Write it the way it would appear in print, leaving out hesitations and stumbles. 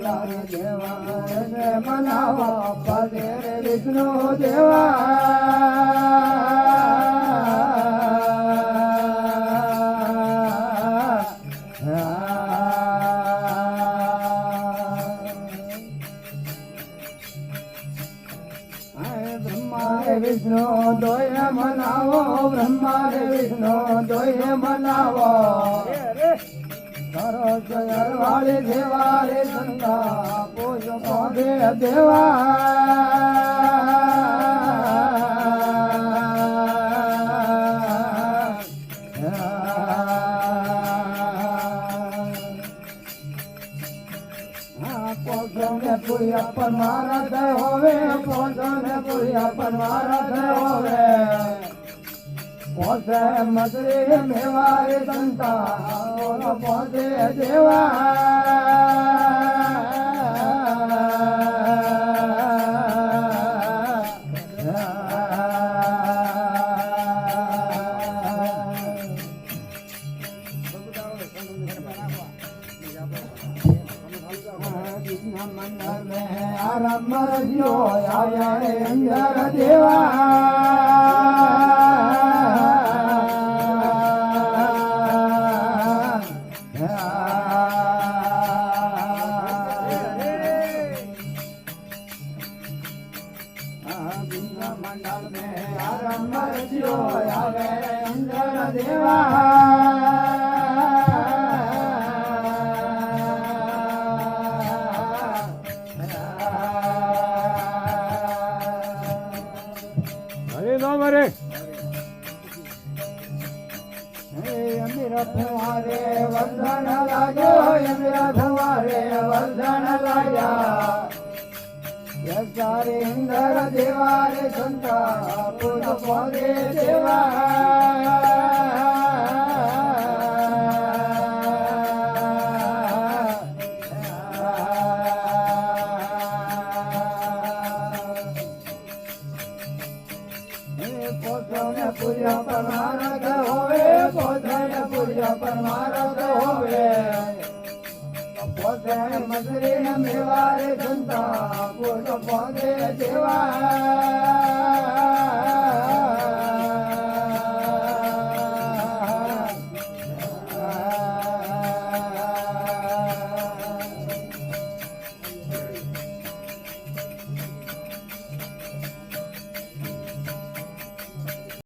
દેવા મનાવા પદે વિષ્ણુ દેવા વિષ્ણુ દોય મનાવો બ્રહ્મા રે વિષ્ણુ દોય મનાવો વાળી દેવા રે સંતા પૂજ પોદે દેવા પૂર્યા પર મારા દય હોવે પોતાને પૂર્યા પર મારા દય હોવે પોતે મદરે મેવારે સંતા પોતે દેવા રમજો અંદર દેવા મંડળ में રમજો અંદર દેવા મારે અમીરા થવારે વરદાન લાગ્યો અમીરા થવારે વરદાન લાગ્યા સારે ઇન્દ્ર દેવારે સંતા પૂજ પોદે દેવા પૂજા પર મારા હોવે પોતાને પૂજા પર મારા હોવે પોતે મદરી મેવારે સંતા પૂજ પોદે દેવા